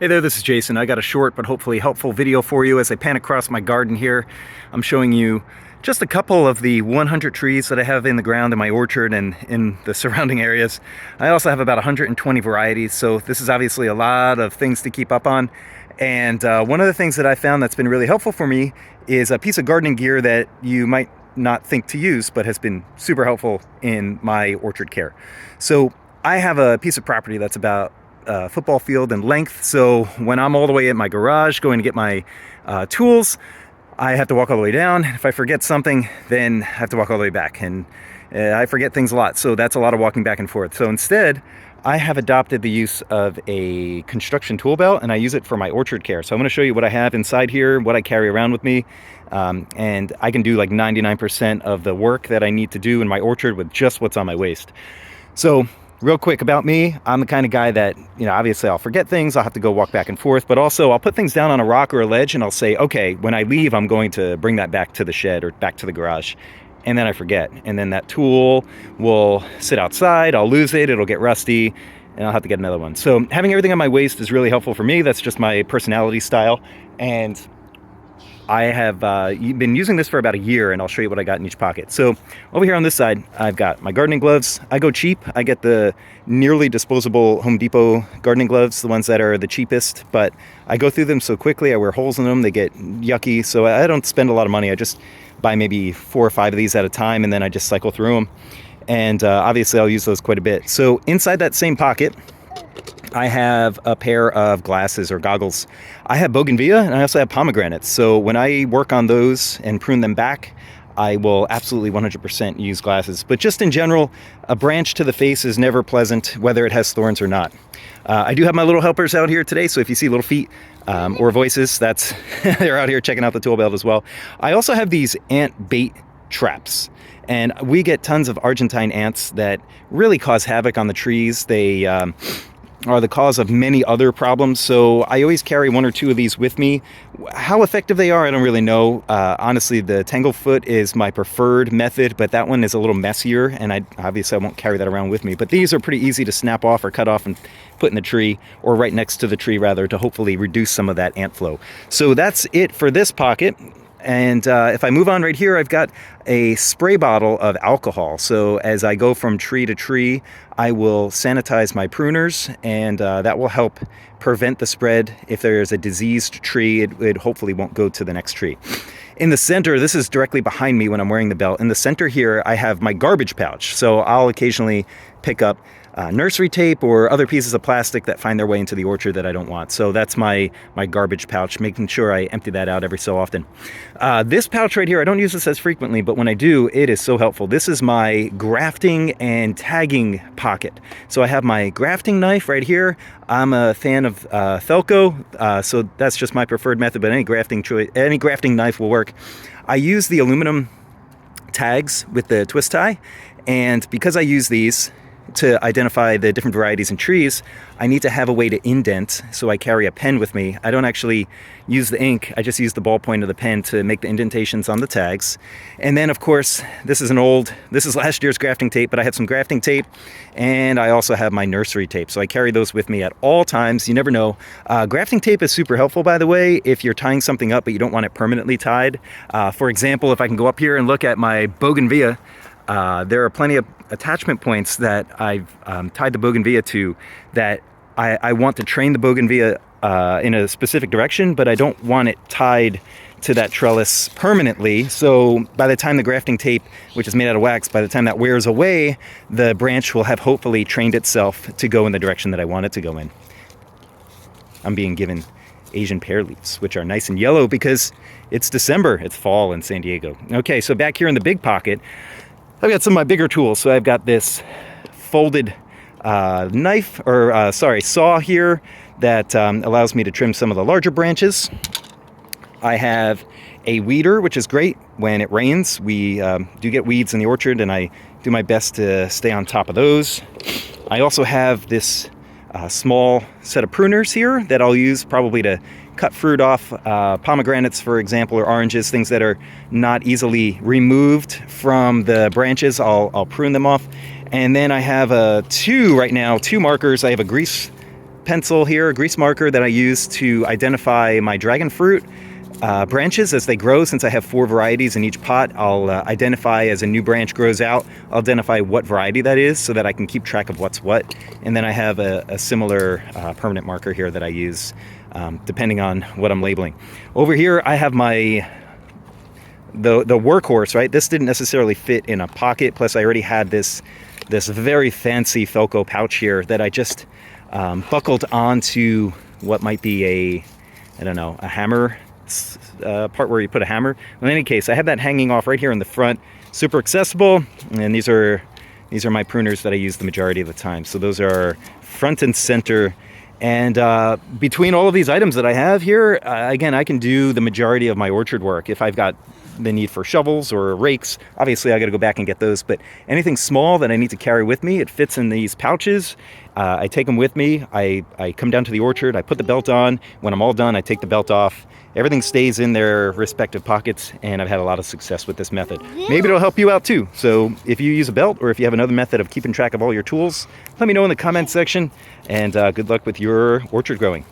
Hey there, this is Jason. I got a short but hopefully helpful video for you as I pan across my garden here. I'm showing you just a couple of the 100 trees that I have in the ground in my orchard and in the surrounding areas. I also have about 120 varieties, so this is obviously a lot of things to keep up on. And one of the things that I found that's been really helpful for me is a piece of gardening gear that you might not think to use, but has been super helpful in my orchard care. So I have a piece of property that's about football field in length, so when I'm all the way at my garage going to get my tools, I have to walk all the way down. If I forget something, then I have to walk all the way back, and I forget things a lot, so that's a lot of walking back and forth. So instead, I have adopted the use of a construction tool belt, and I use it for my orchard care. So I'm going to show you what I have inside here, what I carry around with me, and I can do like 99% of the work that I need to do in my orchard with just what's on my waist. So real quick about me, I'm the kind of guy that, obviously I'll forget things, I'll have to go walk back and forth, but also I'll put things down on a rock or a ledge and I'll say, okay, when I leave, I'm going to bring that back to the shed or back to the garage. And then I forget. And then that tool will sit outside, I'll lose it, it'll get rusty, and I'll have to get another one. So having everything on my waist is really helpful for me. That's just my personality style. And I have been using this for about a year, and I'll show you what I got in each pocket. So over here on this side, I've got my gardening gloves. I go cheap. I get the nearly disposable Home Depot gardening gloves, the ones that are the cheapest, but I go through them so quickly. I wear holes in them. They get yucky, so I don't spend a lot of money. I just buy maybe 4 or 5 of these at a time, and then I just cycle through them. And obviously, I'll use those quite a bit. So inside that same pocket, I have a pair of glasses or goggles. I have bougainvillea and I also have pomegranates. So when I work on those and prune them back, I will absolutely 100% use glasses. But just in general, a branch to the face is never pleasant, whether it has thorns or not. I do have my little helpers out here today, so if you see little feet or voices, that's they're out here checking out the tool belt as well. I also have these ant bait traps. And we get tons of Argentine ants that really cause havoc on the trees. They are the cause of many other problems, so I always carry 1 or 2 of these with me. How effective they are, I don't really know. Honestly, the Tanglefoot is my preferred method, but that one is a little messier, and obviously I won't carry that around with me. But these are pretty easy to snap off or cut off and put in the tree, or right next to the tree rather, to hopefully reduce some of that ant flow. So that's it for this pocket. And if I move on right here, I've got a spray bottle of alcohol. So as I go from tree to tree, I will sanitize my pruners, and that will help prevent the spread. If there's a diseased tree, it hopefully won't go to the next tree. In the center, this is directly behind me when I'm wearing the belt. In the center here, I have my garbage pouch. So I'll occasionally pick up nursery tape or other pieces of plastic that find their way into the orchard that I don't want. So that's my garbage pouch, making sure I empty that out every so often. This pouch right here, I don't use this as frequently, but when I do, it is so helpful. This is my grafting and tagging pocket. So I have my grafting knife right here. I'm a fan of Felco, so that's just my preferred method, but any grafting knife will work. I use the aluminum tags with the twist tie, and because I use these to identify the different varieties and trees, I need to have a way to indent, so I carry a pen with me. I don't actually use the ink, I just use the ballpoint of the pen to make the indentations on the tags. And then of course, this is last year's grafting tape, but I have some grafting tape, and I also have my nursery tape, so I carry those with me at all times. You never know. Grafting tape is super helpful, by the way, if you're tying something up but you don't want it permanently tied. For example, if I can go up here and look at my bougainvillea, there are plenty of attachment points that I've tied the bougainvillea to, that I want to train the bougainvillea in a specific direction, but I don't want it tied to that trellis permanently. So by the time the grafting tape, which is made out of wax, by the time that wears away, the branch will have hopefully trained itself to go in the direction that I want it to go in. I'm being given Asian pear leaves, which are nice and yellow because it's December, it's fall in San Diego. Okay, so back here in the big pocket, I've got some of my bigger tools. So I've got this folded saw here that allows me to trim some of the larger branches. I have a weeder, which is great. When it rains, we do get weeds in the orchard, and I do my best to stay on top of those. I also have this small set of pruners here that I'll use probably to cut fruit off, pomegranates, for example, or oranges, things that are not easily removed from the branches. I'll prune them off. And then I have two markers. I have a grease pencil here, a grease marker that I use to identify my dragon fruit branches as they grow. Since I have 4 varieties in each pot, I'll identify as a new branch grows out, I'll identify what variety that is so that I can keep track of what's what. And then I have a similar permanent marker here that I use depending on what I'm labeling. Over here I have my the workhorse, right? This didn't necessarily fit in a pocket, plus I already had this very fancy Felco pouch here that I just buckled onto what might be a hammer part where you put a hammer. In any case, I have that hanging off right here in the front, super accessible. And these are my pruners that I use the majority of the time. So those are front and center. And between all of these items that I have here, again, I can do the majority of my orchard work. If I've got the need for shovels or rakes, obviously I got to go back and get those, but anything small that I need to carry with me, it fits in these pouches. I take them with me. I come down to the orchard, I put the belt on. When I'm all done, I take the belt off. Everything stays in their respective pockets, and I've had a lot of success with this method. Maybe it'll help you out too. So if you use a belt, or if you have another method of keeping track of all your tools, let me know in the comment section, and good luck with your orchard growing.